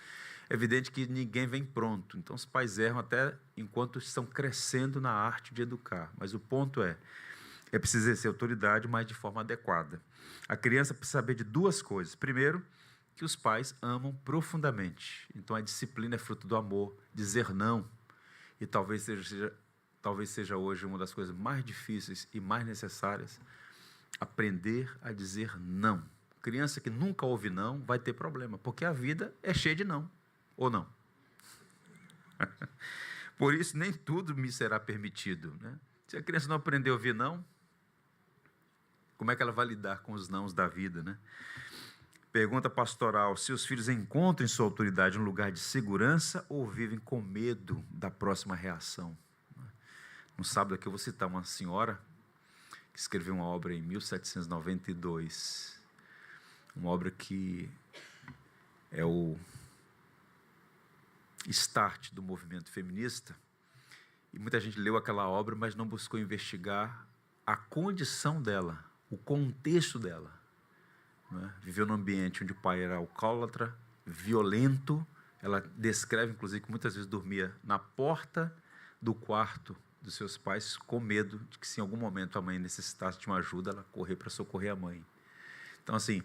Speaker 1: É evidente que ninguém vem pronto. Então, os pais erram até enquanto estão crescendo na arte de educar. Mas o ponto é preciso exercer autoridade, mas de forma adequada. A criança precisa saber de duas coisas. Primeiro, que os pais amam profundamente. Então, a disciplina é fruto do amor, dizer não. E talvez seja hoje uma das coisas mais difíceis e mais necessárias, aprender a dizer não. Criança que nunca ouve não vai ter problema, porque a vida é cheia de não, ou não. Por isso, nem tudo me será permitido, né? Se a criança não aprender a ouvir não, como é que ela vai lidar com os nãos da vida, né? Pergunta pastoral: seus filhos encontram sua autoridade em um lugar de segurança ou vivem com medo da próxima reação? No sábado aqui eu vou citar uma senhora que escreveu uma obra em 1792, uma obra que é o start do movimento feminista, e muita gente leu aquela obra, mas não buscou investigar a condição dela, o contexto dela. Né? Viveu num ambiente onde o pai era alcoólatra, violento. Ela descreve, inclusive, que muitas vezes dormia na porta do quarto dos seus pais, com medo de que, se em algum momento a mãe necessitasse de uma ajuda, ela correr para socorrer a mãe. Então, assim,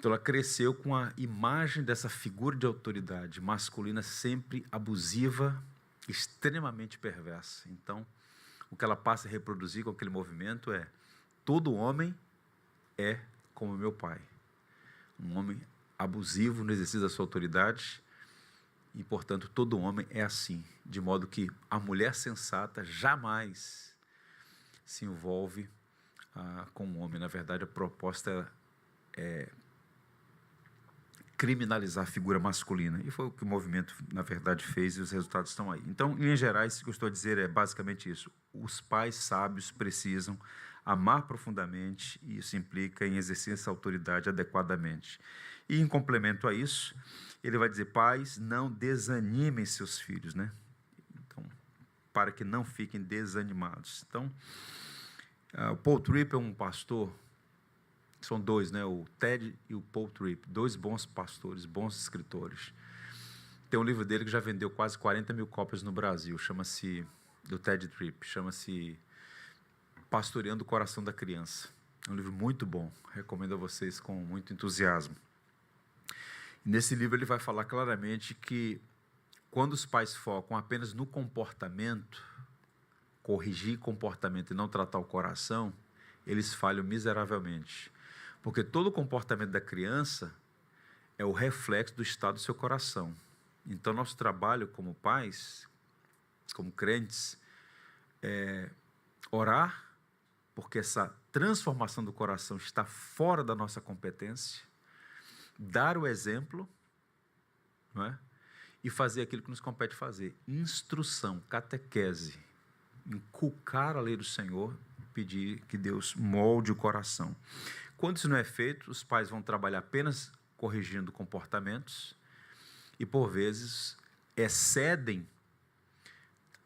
Speaker 1: ela cresceu com a imagem dessa figura de autoridade masculina sempre abusiva, extremamente perversa. Então, o que ela passa a reproduzir com aquele movimento é: todo homem é como meu pai. Um homem abusivo no exercício da sua autoridade, e, portanto, todo homem é assim, de modo que a mulher sensata jamais se envolve com um homem. Na verdade, a proposta é criminalizar a figura masculina, e foi o que o movimento, na verdade, fez, e os resultados estão aí. Então, em gerais, o que eu estou a dizer é basicamente isso: os pais sábios precisam amar profundamente, e isso implica em exercer essa autoridade adequadamente. E, em complemento a isso, ele vai dizer: pais, não desanimem seus filhos, né? Então, para que não fiquem desanimados. Então, o Paul Tripp é um pastor, são dois, né? O Ted e o Paul Tripp, dois bons pastores, bons escritores. Tem um livro dele que já vendeu quase 40 mil cópias no Brasil, do Ted Tripp, chama-se Pastoreando o Coração da Criança. É um livro muito bom, recomendo a vocês com muito entusiasmo. E nesse livro ele vai falar claramente que, quando os pais focam apenas no comportamento, corrigir comportamento e não tratar o coração, eles falham miseravelmente. Porque todo o comportamento da criança é o reflexo do estado do seu coração. Então, nosso trabalho como pais, como crentes, é orar, porque essa transformação do coração está fora da nossa competência, dar o exemplo, não é? E fazer aquilo que nos compete fazer: instrução, catequese, inculcar a lei do Senhor, pedir que Deus molde o coração. Quando isso não é feito, os pais vão trabalhar apenas corrigindo comportamentos e, por vezes, excedem,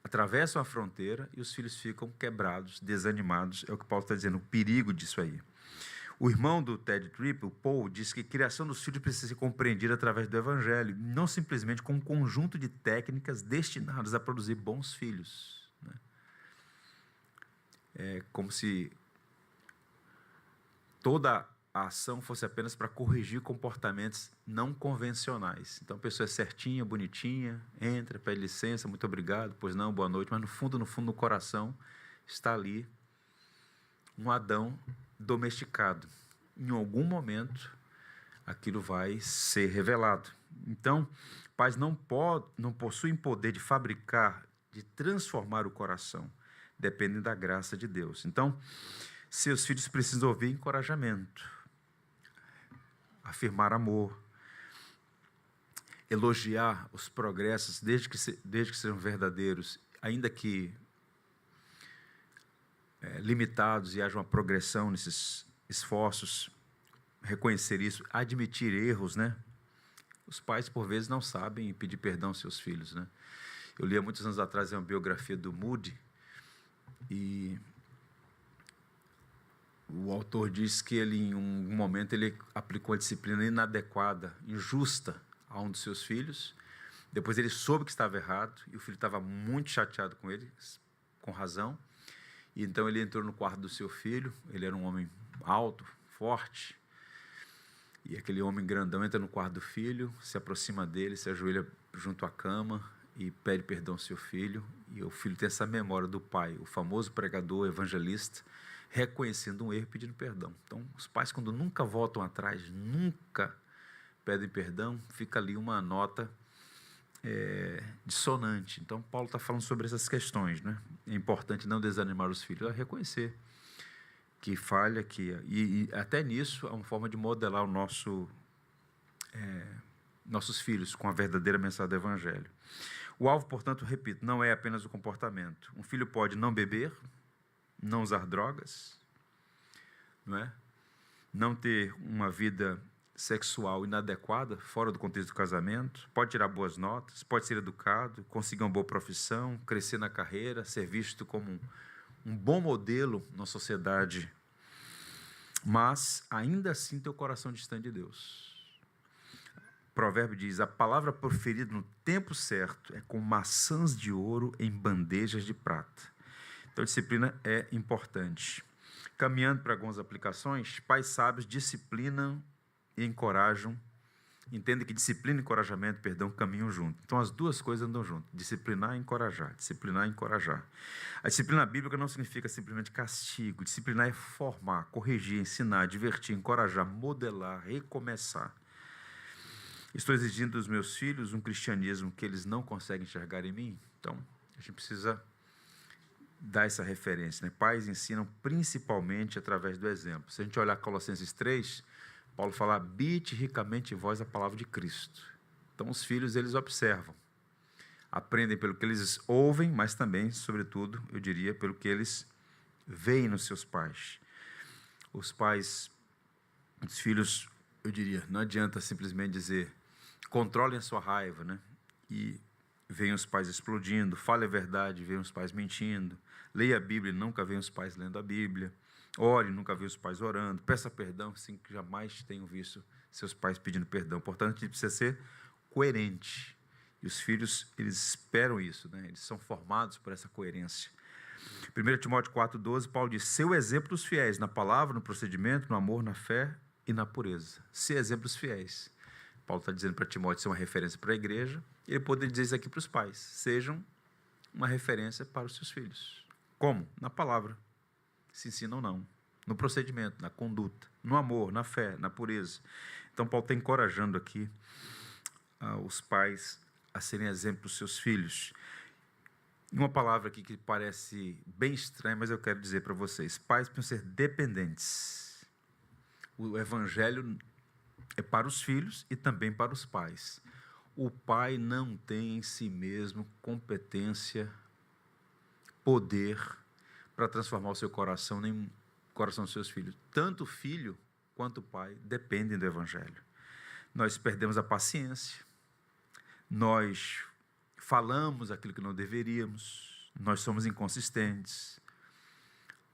Speaker 1: atravessam a fronteira, e os filhos ficam quebrados, desanimados. É o que Paulo está dizendo, o perigo disso aí. O irmão do Ted Tripp, o Paul, diz que a criação dos filhos precisa ser compreendida através do Evangelho, não simplesmente como um conjunto de técnicas destinadas a produzir bons filhos. É como se toda a ação fosse apenas para corrigir comportamentos não convencionais. Então, a pessoa é certinha, bonitinha, entra, pede licença, muito obrigado, pois não, boa noite, mas no fundo, no coração, está ali um Adão domesticado. Em algum momento, aquilo vai ser revelado. Então, pais não possuem poder de fabricar, de transformar o coração, dependem da graça de Deus. Então, seus filhos precisam ouvir encorajamento, afirmar amor, elogiar os progressos, desde que sejam verdadeiros, ainda que limitados e haja uma progressão nesses esforços, reconhecer isso, admitir erros, né? Os pais, por vezes, não sabem pedir perdão aos seus filhos, né? Eu li há muitos anos atrás uma biografia do Moody, e o autor diz que ele, em um momento, ele aplicou a disciplina inadequada, injusta a um dos seus filhos. Depois ele soube que estava errado, e o filho estava muito chateado com ele, com razão. E então ele entrou no quarto do seu filho, ele era um homem alto, forte, e aquele homem grandão entra no quarto do filho, se aproxima dele, se ajoelha junto à cama e pede perdão ao seu filho. E o filho tem essa memória do pai, o famoso pregador, evangelista, reconhecendo um erro e pedindo perdão. Então, os pais, quando nunca voltam atrás, nunca pedem perdão, fica ali uma nota dissonante. Então, Paulo está falando sobre essas questões, né? É importante não desanimar os filhos, reconhecer que falha, e até nisso é uma forma de modelar o nossos filhos com a verdadeira mensagem do Evangelho. O alvo, portanto, repito, não é apenas o comportamento. Um filho pode não beber, não usar drogas, não ter uma vida sexual inadequada, fora do contexto do casamento, pode tirar boas notas, pode ser educado, conseguir uma boa profissão, crescer na carreira, ser visto como um bom modelo na sociedade, mas ainda assim ter o coração distante de Deus. O provérbio diz: a palavra proferida no tempo certo é como maçãs de ouro em bandejas de prata. Então, a disciplina é importante. Caminhando para algumas aplicações, pais sábios disciplinam e encorajam, entendem que disciplina e encorajamento, caminham juntos. Então, as duas coisas andam juntas, disciplinar e encorajar, disciplinar e encorajar. A disciplina bíblica não significa simplesmente castigo, disciplinar é formar, corrigir, ensinar, divertir, encorajar, modelar, recomeçar. Estou exigindo dos meus filhos um cristianismo que eles não conseguem enxergar em mim? Então, a gente precisa dar essa referência, né? Pais ensinam principalmente através do exemplo. Se a gente olhar Colossenses 3, Paulo fala: habite ricamente em vós a palavra de Cristo. Então, os filhos, eles observam, aprendem pelo que eles ouvem, mas também, sobretudo, eu diria, pelo que eles veem nos seus pais. Os pais, os filhos, eu diria, não adianta simplesmente dizer, controlem a sua raiva, né? E veem os pais explodindo, fale a verdade, veem os pais mentindo, leia a Bíblia, nunca veem os pais lendo a Bíblia. Ore, nunca vi os pais orando. Peça perdão, sim, que jamais tenho visto seus pais pedindo perdão. Portanto, a gente precisa ser coerente. E os filhos, eles esperam isso, né? Eles são formados por essa coerência. 1 Timóteo 4,12, Paulo diz: ser o exemplo dos fiéis na palavra, no procedimento, no amor, na fé e na pureza. Ser exemplos fiéis. Paulo está dizendo para Timóteo ser uma referência para a igreja. E ele poderia dizer isso aqui para os pais: sejam uma referência para os seus filhos. Como? Na palavra. Se ensina ou não, no procedimento, na conduta, no amor, na fé, na pureza. Então, Paulo está encorajando aqui os pais a serem exemplo dos seus filhos. Uma palavra aqui que parece bem estranha, mas eu quero dizer para vocês: pais precisam ser dependentes. O evangelho é para os filhos e também para os pais. O pai não tem em si mesmo competência, poder para transformar o seu coração, nem o coração dos seus filhos. Tanto o filho quanto o pai dependem do evangelho. Nós perdemos a paciência, nós falamos aquilo que não deveríamos, nós somos inconsistentes,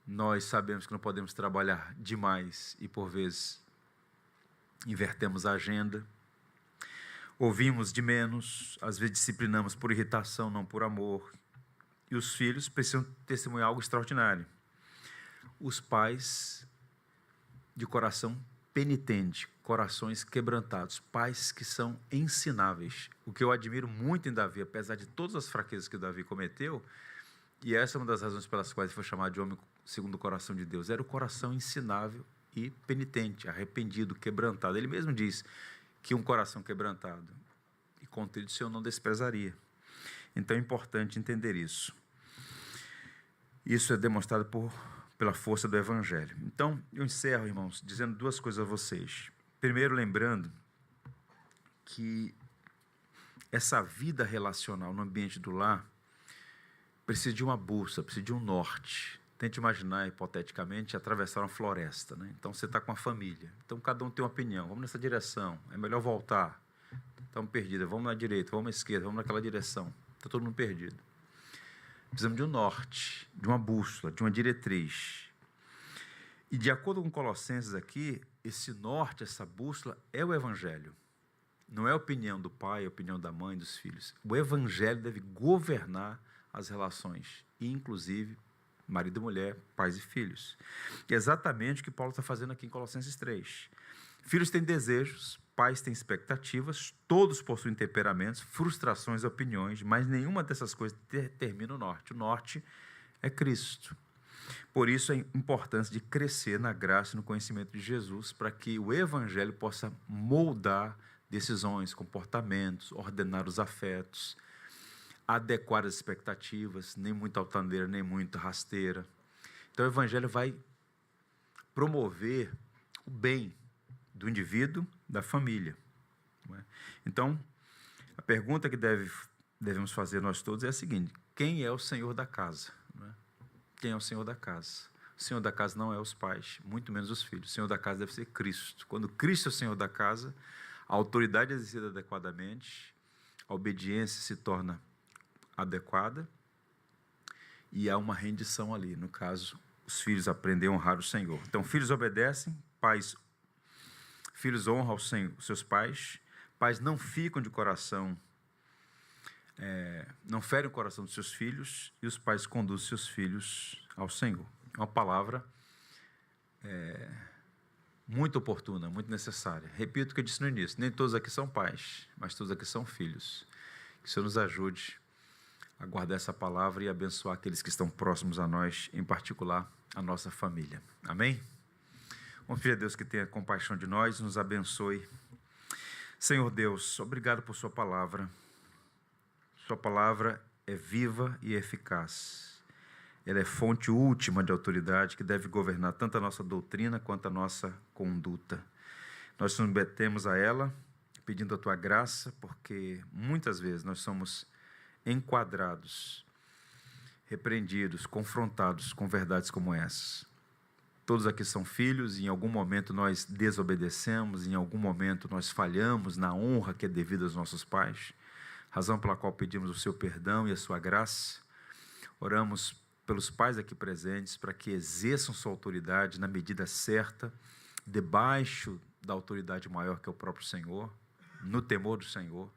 Speaker 1: Nós sabemos que não podemos trabalhar demais e, por vezes, invertemos a agenda. Ouvimos de menos, às vezes disciplinamos por irritação, não por amor. E os filhos precisam testemunhar algo extraordinário. Os pais de coração penitente, corações quebrantados, pais que são ensináveis. O que eu admiro muito em Davi, apesar de todas as fraquezas que Davi cometeu, e essa é uma das razões pelas quais ele foi chamado de homem segundo o coração de Deus, era o coração ensinável e penitente, arrependido, quebrantado. Ele mesmo diz que um coração quebrantado e contrito o Senhor não desprezaria. Então é importante entender isso. Isso é demonstrado pela força do Evangelho. Então, eu encerro, irmãos, dizendo duas coisas a vocês. Primeiro, lembrando que essa vida relacional no ambiente do lar precisa de uma bússola, precisa de um norte. Tente imaginar, hipoteticamente, atravessar uma floresta, né? Então, você está com a família. Então, cada um tem uma opinião. Vamos nessa direção. É melhor voltar. Estamos perdidos. Vamos na direita, vamos na esquerda, vamos naquela direção. Está todo mundo perdido. Precisamos de um norte, de uma bússola, de uma diretriz. E, de acordo com Colossenses aqui, esse norte, essa bússola, é o Evangelho. Não é a opinião do pai, a opinião da mãe, dos filhos. O Evangelho deve governar as relações, inclusive marido e mulher, pais e filhos. Que é exatamente o que Paulo está fazendo aqui em Colossenses 3. Filhos têm desejos, pais têm expectativas, todos possuem temperamentos, frustrações, opiniões, mas nenhuma dessas coisas determina o norte. O norte é Cristo. Por isso a importância de crescer na graça e no conhecimento de Jesus, para que o Evangelho possa moldar decisões, comportamentos, ordenar os afetos, adequar as expectativas, nem muito altaneira, nem muito rasteira. Então, o Evangelho vai promover o bem do indivíduo, da família. Não é? Então, a pergunta que devemos fazer nós todos é a seguinte: quem é o Senhor da casa? Não é? Quem é o Senhor da casa? O Senhor da casa não é os pais, muito menos os filhos. O Senhor da casa deve ser Cristo. Quando Cristo é o Senhor da casa, a autoridade é exercida adequadamente, a obediência se torna adequada e há uma rendição ali. No caso, os filhos aprendem a honrar o Senhor. Então, filhos obedecem, filhos honram os seus pais, pais não ficam de coração, não ferem o coração dos seus filhos, e os pais conduzem seus filhos ao Senhor. É uma palavra muito oportuna, muito necessária. Repito o que eu disse no início: nem todos aqui são pais, mas todos aqui são filhos. Que o Senhor nos ajude a guardar essa palavra e abençoar aqueles que estão próximos a nós, em particular a nossa família. Amém? Vamos pedir a Deus que tenha compaixão de nós, nos abençoe. Senhor Deus, obrigado por sua palavra. Sua palavra é viva e eficaz. Ela é fonte última de autoridade que deve governar tanto a nossa doutrina quanto a nossa conduta. Nós nos submetemos a ela, pedindo a tua graça, porque muitas vezes nós somos enquadrados, repreendidos, confrontados com verdades como essas. Todos aqui são filhos e em algum momento nós desobedecemos, em algum momento nós falhamos na honra que é devida aos nossos pais, razão pela qual pedimos o seu perdão e a sua graça. Oramos pelos pais aqui presentes para que exerçam sua autoridade na medida certa, debaixo da autoridade maior que é o próprio Senhor, no temor do Senhor,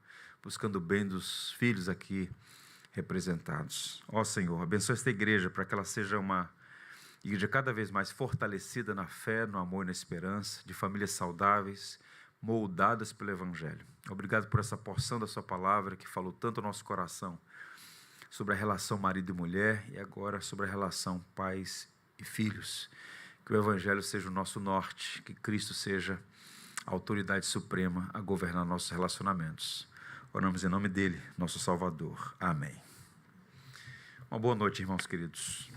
Speaker 1: buscando o bem dos filhos aqui representados. Ó Senhor, abençoa esta igreja para que ela seja uma igreja cada vez mais fortalecida na fé, no amor e na esperança, de famílias saudáveis, moldadas pelo Evangelho. Obrigado por essa porção da sua palavra que falou tanto ao nosso coração sobre a relação marido e mulher e agora sobre a relação pais e filhos. Que o Evangelho seja o nosso norte, que Cristo seja a autoridade suprema a governar nossos relacionamentos. Oramos em nome dele, nosso Salvador. Amém. Uma boa noite, irmãos queridos.